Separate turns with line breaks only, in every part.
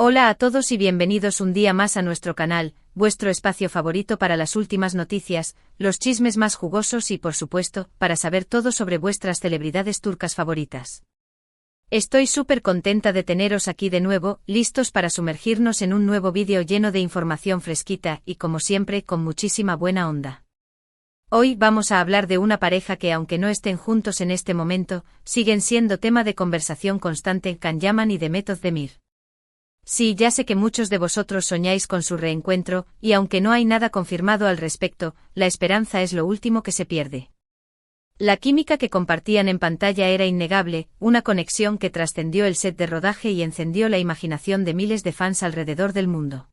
Hola a todos y bienvenidos un día más a nuestro canal, vuestro espacio favorito para las últimas noticias, los chismes más jugosos y por supuesto, para saber todo sobre vuestras celebridades turcas favoritas. Estoy súper contenta de teneros aquí de nuevo, listos para sumergirnos en un nuevo vídeo lleno de información fresquita y como siempre con muchísima buena onda. Hoy vamos a hablar de una pareja que aunque no estén juntos en este momento, siguen siendo tema de conversación constante, Can Yaman y Demet Özdemir. Sí, ya sé que muchos de vosotros soñáis con su reencuentro, y aunque no hay nada confirmado al respecto, la esperanza es lo último que se pierde. La química que compartían en pantalla era innegable, una conexión que trascendió el set de rodaje y encendió la imaginación de miles de fans alrededor del mundo.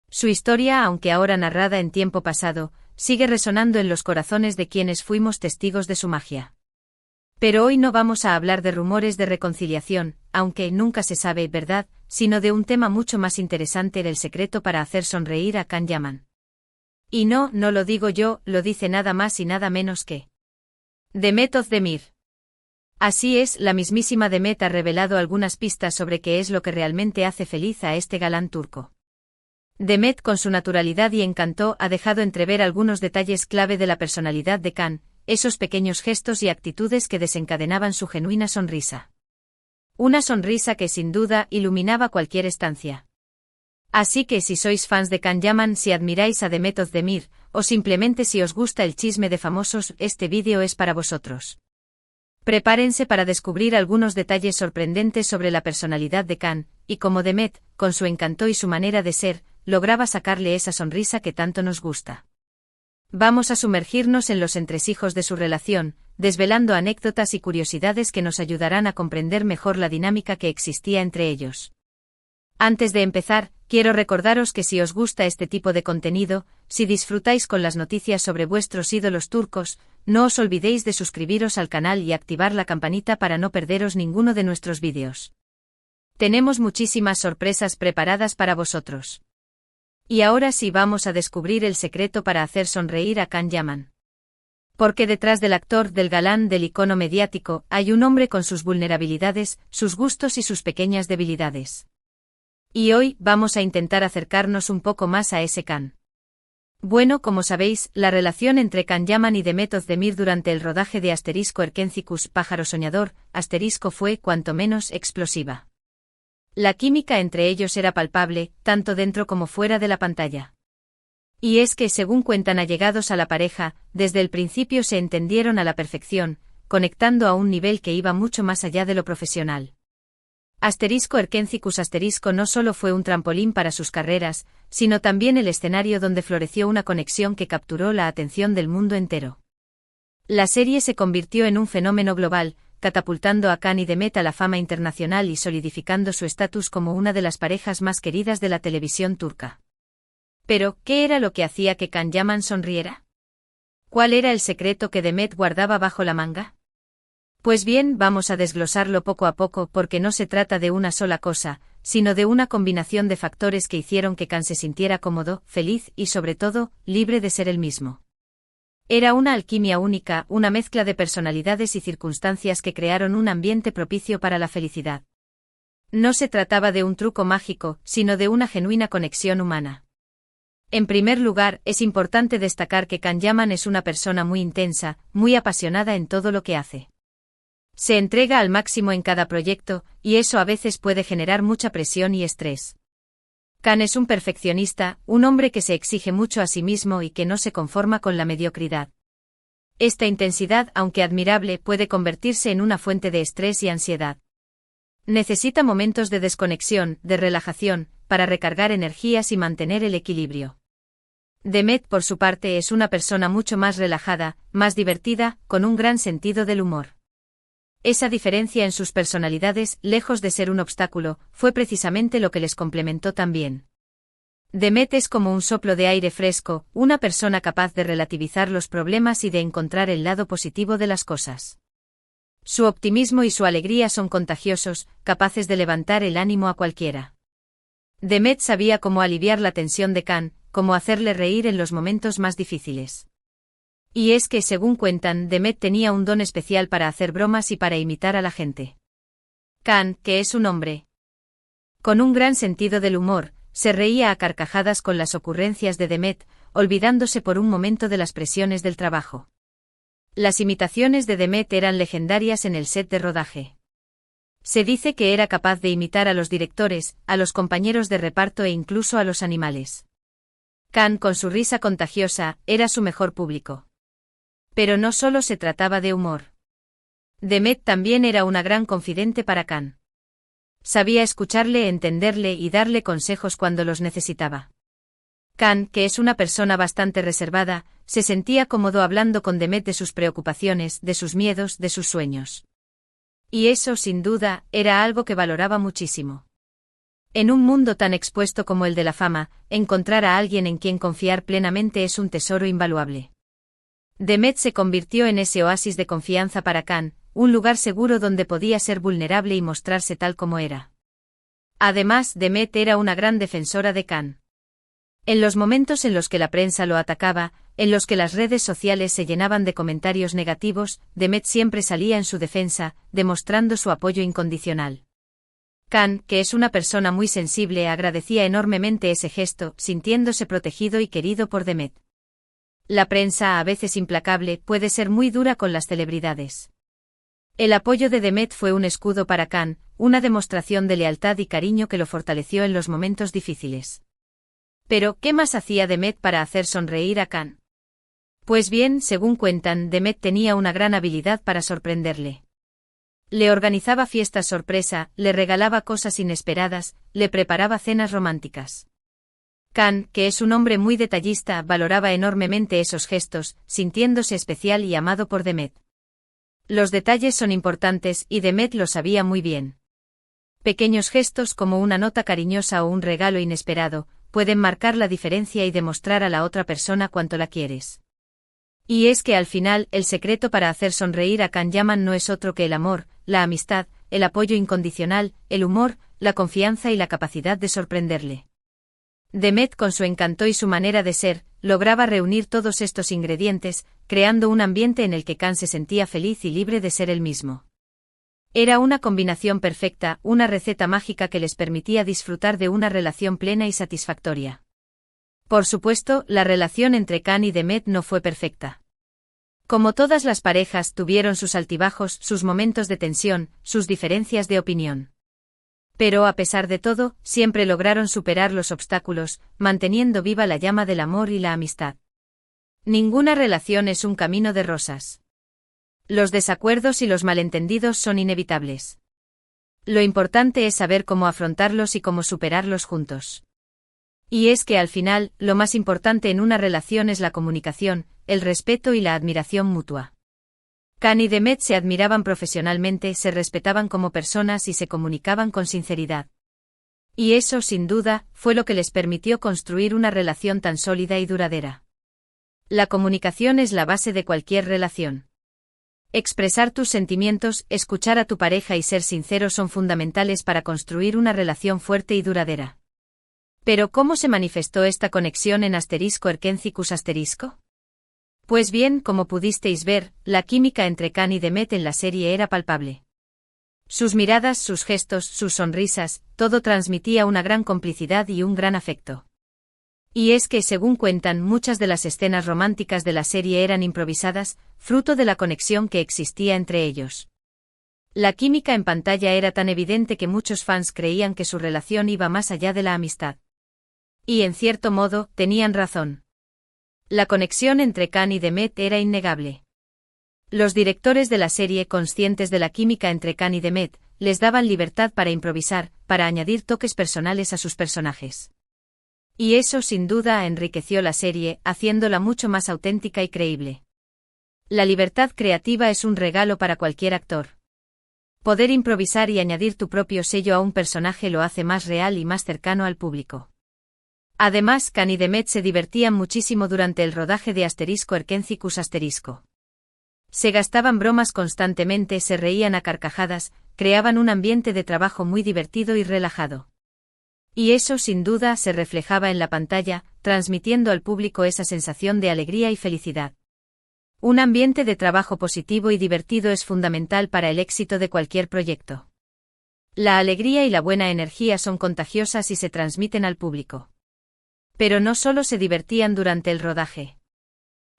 Su historia, aunque ahora narrada en tiempo pasado, sigue resonando en los corazones de quienes fuimos testigos de su magia. Pero hoy no vamos a hablar de rumores de reconciliación, aunque nunca se sabe, ¿verdad?, sino de un tema mucho más interesante, del secreto para hacer sonreír a Can Yaman. Y no lo digo yo, lo dice nada más y nada menos que Demet Özdemir. Así es, la mismísima Demet ha revelado algunas pistas sobre qué es lo que realmente hace feliz a este galán turco. Demet, con su naturalidad y encanto, ha dejado entrever algunos detalles clave de la personalidad de Can, esos pequeños gestos y actitudes que desencadenaban su genuina sonrisa. Una sonrisa que sin duda iluminaba cualquier estancia. Así que si sois fans de Can Yaman, si admiráis a Demet Özdemir, o simplemente si os gusta el chisme de famosos, este vídeo es para vosotros. Prepárense para descubrir algunos detalles sorprendentes sobre la personalidad de Can, y cómo Demet, con su encanto y su manera de ser, lograba sacarle esa sonrisa que tanto nos gusta. Vamos a sumergirnos en los entresijos de su relación, desvelando anécdotas y curiosidades que nos ayudarán a comprender mejor la dinámica que existía entre ellos. Antes de empezar, quiero recordaros que si os gusta este tipo de contenido, si disfrutáis con las noticias sobre vuestros ídolos turcos, no os olvidéis de suscribiros al canal y activar la campanita para no perderos ninguno de nuestros vídeos. Tenemos muchísimas sorpresas preparadas para vosotros. Y ahora sí vamos a descubrir el secreto para hacer sonreír a Can Yaman. Porque detrás del actor, del galán, del icono mediático, hay un hombre con sus vulnerabilidades, sus gustos y sus pequeñas debilidades. Y hoy vamos a intentar acercarnos un poco más a ese Can. Bueno, como sabéis, la relación entre Can Yaman y Demet Özdemir durante el rodaje de *Erkencikus, Pájaro Soñador, fue cuanto menos explosiva. La química entre ellos era palpable, tanto dentro como fuera de la pantalla. Y es que, según cuentan allegados a la pareja, desde el principio se entendieron a la perfección, conectando a un nivel que iba mucho más allá de lo profesional. *Erkencikus no solo fue un trampolín para sus carreras, sino también el escenario donde floreció una conexión que capturó la atención del mundo entero. La serie se convirtió en un fenómeno global, catapultando a Can y Demet a la fama internacional y solidificando su estatus como una de las parejas más queridas de la televisión turca. Pero, ¿qué era lo que hacía que Can Yaman sonriera? ¿Cuál era el secreto que Demet guardaba bajo la manga? Pues bien, vamos a desglosarlo poco a poco, porque no se trata de una sola cosa, sino de una combinación de factores que hicieron que Can se sintiera cómodo, feliz y sobre todo, libre de ser él mismo. Era una alquimia única, una mezcla de personalidades y circunstancias que crearon un ambiente propicio para la felicidad. No se trataba de un truco mágico, sino de una genuina conexión humana. En primer lugar, es importante destacar que Can Yaman es una persona muy intensa, muy apasionada en todo lo que hace. Se entrega al máximo en cada proyecto, y eso a veces puede generar mucha presión y estrés. Can es un perfeccionista, un hombre que se exige mucho a sí mismo y que no se conforma con la mediocridad. Esta intensidad, aunque admirable, puede convertirse en una fuente de estrés y ansiedad. Necesita momentos de desconexión, de relajación, para recargar energías y mantener el equilibrio. Demet, por su parte, es una persona mucho más relajada, más divertida, con un gran sentido del humor. Esa diferencia en sus personalidades, lejos de ser un obstáculo, fue precisamente lo que les complementó tan bien. Demet es como un soplo de aire fresco, una persona capaz de relativizar los problemas y de encontrar el lado positivo de las cosas. Su optimismo y su alegría son contagiosos, capaces de levantar el ánimo a cualquiera. Demet sabía cómo aliviar la tensión de Can, cómo hacerle reír en los momentos más difíciles. Y es que, según cuentan, Demet tenía un don especial para hacer bromas y para imitar a la gente. Can, que es un hombre Con un gran sentido del humor, se reía a carcajadas con las ocurrencias de Demet, olvidándose por un momento de las presiones del trabajo. Las imitaciones de Demet eran legendarias en el set de rodaje. Se dice que era capaz de imitar a los directores, a los compañeros de reparto e incluso a los animales. Khan, con su risa contagiosa, era su mejor público. Pero no solo se trataba de humor. Demet también era una gran confidente para Khan. Sabía escucharle, entenderle y darle consejos cuando los necesitaba. Khan, que es una persona bastante reservada, se sentía cómodo hablando con Demet de sus preocupaciones, de sus miedos, de sus sueños. Y eso, sin duda, era algo que valoraba muchísimo. En un mundo tan expuesto como el de la fama, encontrar a alguien en quien confiar plenamente es un tesoro invaluable. Demet se convirtió en ese oasis de confianza para Khan, un lugar seguro donde podía ser vulnerable y mostrarse tal como era. Además, Demet era una gran defensora de Khan. En los momentos en los que la prensa lo atacaba, en los que las redes sociales se llenaban de comentarios negativos, Demet siempre salía en su defensa, demostrando su apoyo incondicional. Khan, que es una persona muy sensible, agradecía enormemente ese gesto, sintiéndose protegido y querido por Demet. La prensa, a veces implacable, puede ser muy dura con las celebridades. El apoyo de Demet fue un escudo para Khan, una demostración de lealtad y cariño que lo fortaleció en los momentos difíciles. Pero, ¿qué más hacía Demet para hacer sonreír a Khan? Pues bien, según cuentan, Demet tenía una gran habilidad para sorprenderle. Le organizaba fiestas sorpresa, le regalaba cosas inesperadas, le preparaba cenas románticas. Khan, que es un hombre muy detallista, valoraba enormemente esos gestos, sintiéndose especial y amado por Demet. Los detalles son importantes y Demet lo sabía muy bien. Pequeños gestos como una nota cariñosa o un regalo inesperado, pueden marcar la diferencia y demostrar a la otra persona cuánto la quieres. Y es que al final, el secreto para hacer sonreír a Khan Yaman no es otro que el amor, la amistad, el apoyo incondicional, el humor, la confianza y la capacidad de sorprenderle. Demet, con su encanto y su manera de ser, lograba reunir todos estos ingredientes, creando un ambiente en el que Khan se sentía feliz y libre de ser él mismo. Era una combinación perfecta, una receta mágica que les permitía disfrutar de una relación plena y satisfactoria. Por supuesto, la relación entre Khan y Demet no fue perfecta. Como todas las parejas, tuvieron sus altibajos, sus momentos de tensión, sus diferencias de opinión. Pero a pesar de todo, siempre lograron superar los obstáculos, manteniendo viva la llama del amor y la amistad. Ninguna relación es un camino de rosas. Los desacuerdos y los malentendidos son inevitables. Lo importante es saber cómo afrontarlos y cómo superarlos juntos. Y es que al final, lo más importante en una relación es la comunicación, el respeto y la admiración mutua. Khan y Demet se admiraban profesionalmente, se respetaban como personas y se comunicaban con sinceridad. Y eso, sin duda, fue lo que les permitió construir una relación tan sólida y duradera. La comunicación es la base de cualquier relación. Expresar tus sentimientos, escuchar a tu pareja y ser sincero son fundamentales para construir una relación fuerte y duradera. Pero ¿cómo se manifestó esta conexión en *Erkencicus*? Pues bien, como pudisteis ver, la química entre Khan y Demet en la serie era palpable. Sus miradas, sus gestos, sus sonrisas, todo transmitía una gran complicidad y un gran afecto. Y es que, según cuentan, muchas de las escenas románticas de la serie eran improvisadas, fruto de la conexión que existía entre ellos. La química en pantalla era tan evidente que muchos fans creían que su relación iba más allá de la amistad. Y en cierto modo, tenían razón. La conexión entre Khan y Demet era innegable. Los directores de la serie, conscientes de la química entre Khan y Demet, les daban libertad para improvisar, para añadir toques personales a sus personajes. Y eso sin duda enriqueció la serie, haciéndola mucho más auténtica y creíble. La libertad creativa es un regalo para cualquier actor. Poder improvisar y añadir tu propio sello a un personaje lo hace más real y más cercano al público. Además, Khan y Demet se divertían muchísimo durante el rodaje de *Erkencicus*. Se gastaban bromas constantemente, se reían a carcajadas, creaban un ambiente de trabajo muy divertido y relajado. Y eso sin duda se reflejaba en la pantalla, transmitiendo al público esa sensación de alegría y felicidad. Un ambiente de trabajo positivo y divertido es fundamental para el éxito de cualquier proyecto. La alegría y la buena energía son contagiosas y se transmiten al público. Pero no solo se divertían durante el rodaje.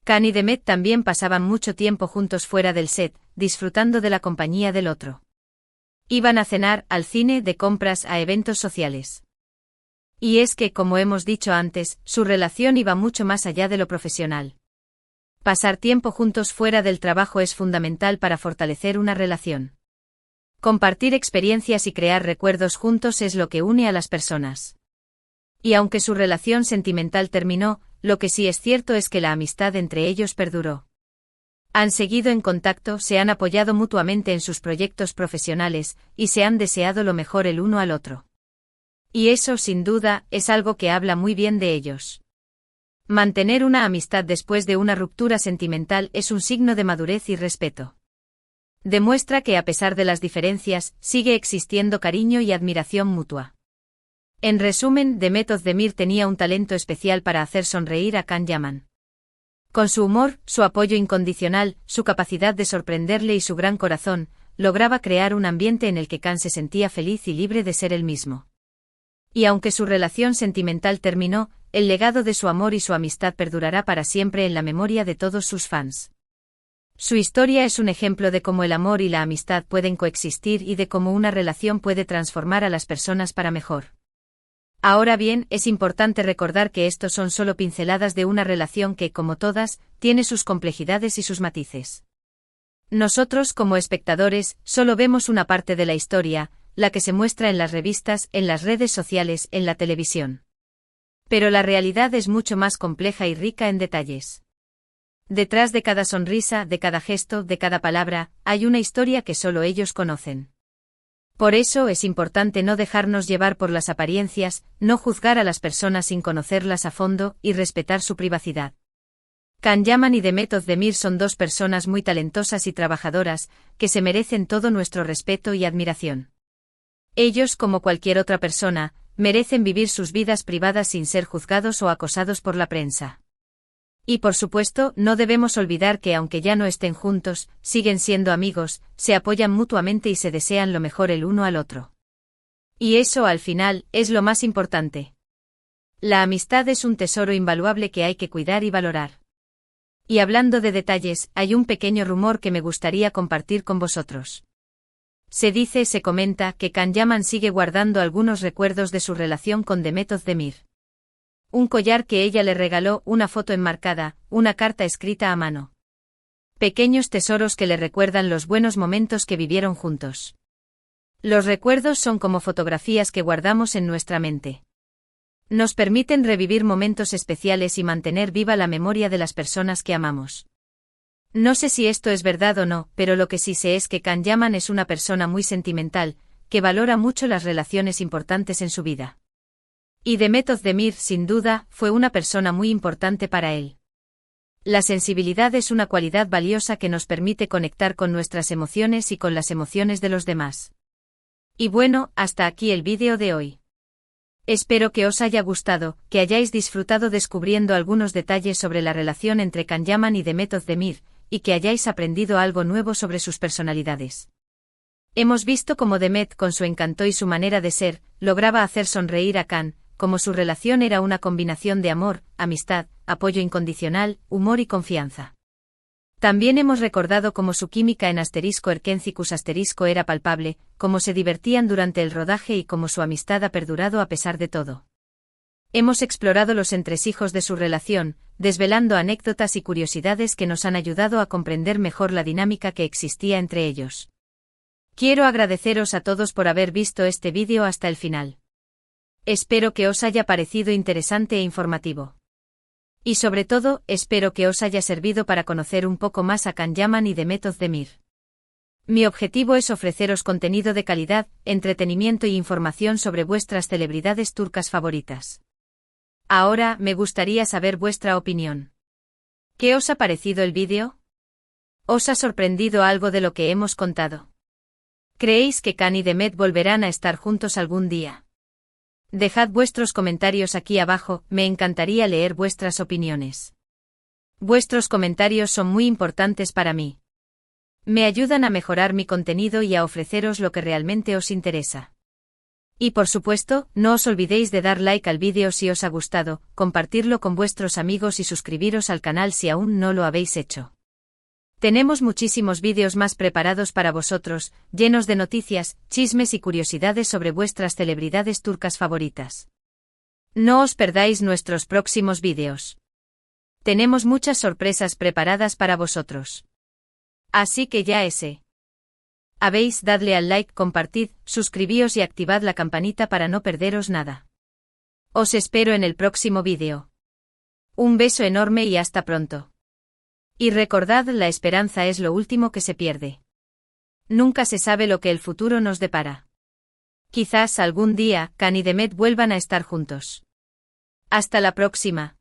Khan y Demet también pasaban mucho tiempo juntos fuera del set, disfrutando de la compañía del otro. Iban a cenar, al cine, de compras, a eventos sociales. Y es que, como hemos dicho antes, su relación iba mucho más allá de lo profesional. Pasar tiempo juntos fuera del trabajo es fundamental para fortalecer una relación. Compartir experiencias y crear recuerdos juntos es lo que une a las personas. Y aunque su relación sentimental terminó, lo que sí es cierto es que la amistad entre ellos perduró. Han seguido en contacto, se han apoyado mutuamente en sus proyectos profesionales, y se han deseado lo mejor el uno al otro. Y eso, sin duda, es algo que habla muy bien de ellos. Mantener una amistad después de una ruptura sentimental es un signo de madurez y respeto. Demuestra que a pesar de las diferencias, sigue existiendo cariño y admiración mutua. En resumen, Demet Özdemir tenía un talento especial para hacer sonreír a Can Yaman. Con su humor, su apoyo incondicional, su capacidad de sorprenderle y su gran corazón, lograba crear un ambiente en el que Can se sentía feliz y libre de ser él mismo. Y aunque su relación sentimental terminó, el legado de su amor y su amistad perdurará para siempre en la memoria de todos sus fans. Su historia es un ejemplo de cómo el amor y la amistad pueden coexistir y de cómo una relación puede transformar a las personas para mejor. Ahora bien, es importante recordar que estos son solo pinceladas de una relación que, como todas, tiene sus complejidades y sus matices. Nosotros, como espectadores, solo vemos una parte de la historia, la que se muestra en las revistas, en las redes sociales, en la televisión. Pero la realidad es mucho más compleja y rica en detalles. Detrás de cada sonrisa, de cada gesto, de cada palabra, hay una historia que solo ellos conocen. Por eso es importante no dejarnos llevar por las apariencias, no juzgar a las personas sin conocerlas a fondo y respetar su privacidad. Can Yaman y Demet Özdemir son dos personas muy talentosas y trabajadoras, que se merecen todo nuestro respeto y admiración. Ellos, como cualquier otra persona, merecen vivir sus vidas privadas sin ser juzgados o acosados por la prensa. Y por supuesto, no debemos olvidar que aunque ya no estén juntos, siguen siendo amigos, se apoyan mutuamente y se desean lo mejor el uno al otro. Y eso, al final, es lo más importante. La amistad es un tesoro invaluable que hay que cuidar y valorar. Y hablando de detalles, hay un pequeño rumor que me gustaría compartir con vosotros. Se comenta que Can Yaman sigue guardando algunos recuerdos de su relación con Demet Özdemir. Un collar que ella le regaló, una foto enmarcada, una carta escrita a mano. Pequeños tesoros que le recuerdan los buenos momentos que vivieron juntos. Los recuerdos son como fotografías que guardamos en nuestra mente. Nos permiten revivir momentos especiales y mantener viva la memoria de las personas que amamos. No sé si esto es verdad o no, pero lo que sí sé es que Can Yaman es una persona muy sentimental, que valora mucho las relaciones importantes en su vida. Y Demet Özdemir, sin duda, fue una persona muy importante para él. La sensibilidad es una cualidad valiosa que nos permite conectar con nuestras emociones y con las emociones de los demás. Y bueno, hasta aquí el vídeo de hoy. Espero que os haya gustado, que hayáis disfrutado descubriendo algunos detalles sobre la relación entre Can Yaman y Demet Özdemir, y que hayáis aprendido algo nuevo sobre sus personalidades. Hemos visto cómo Demet, con su encanto y su manera de ser, lograba hacer sonreír a Can, como su relación era una combinación de amor, amistad, apoyo incondicional, humor y confianza. También hemos recordado cómo su química en *Erkencicus* era palpable, cómo se divertían durante el rodaje y cómo su amistad ha perdurado a pesar de todo. Hemos explorado los entresijos de su relación, desvelando anécdotas y curiosidades que nos han ayudado a comprender mejor la dinámica que existía entre ellos. Quiero agradeceros a todos por haber visto este vídeo hasta el final. Espero que os haya parecido interesante e informativo. Y sobre todo, espero que os haya servido para conocer un poco más a Can Yaman y Demet Özdemir. Mi objetivo es ofreceros contenido de calidad, entretenimiento y información sobre vuestras celebridades turcas favoritas. Ahora, me gustaría saber vuestra opinión. ¿Qué os ha parecido el vídeo? ¿Os ha sorprendido algo de lo que hemos contado? ¿Creéis que Can y Demet volverán a estar juntos algún día? Dejad vuestros comentarios aquí abajo, me encantaría leer vuestras opiniones. Vuestros comentarios son muy importantes para mí. Me ayudan a mejorar mi contenido y a ofreceros lo que realmente os interesa. Y por supuesto, no os olvidéis de dar like al vídeo si os ha gustado, compartirlo con vuestros amigos y suscribiros al canal si aún no lo habéis hecho. Tenemos muchísimos vídeos más preparados para vosotros, llenos de noticias, chismes y curiosidades sobre vuestras celebridades turcas favoritas. No os perdáis nuestros próximos vídeos. Tenemos muchas sorpresas preparadas para vosotros. Así que ya habéis, dadle al like, compartid, suscribíos y activad la campanita para no perderos nada. Os espero en el próximo vídeo. Un beso enorme y hasta pronto. Y recordad, la esperanza es lo último que se pierde. Nunca se sabe lo que el futuro nos depara. Quizás algún día, Can y Demet vuelvan a estar juntos. Hasta la próxima.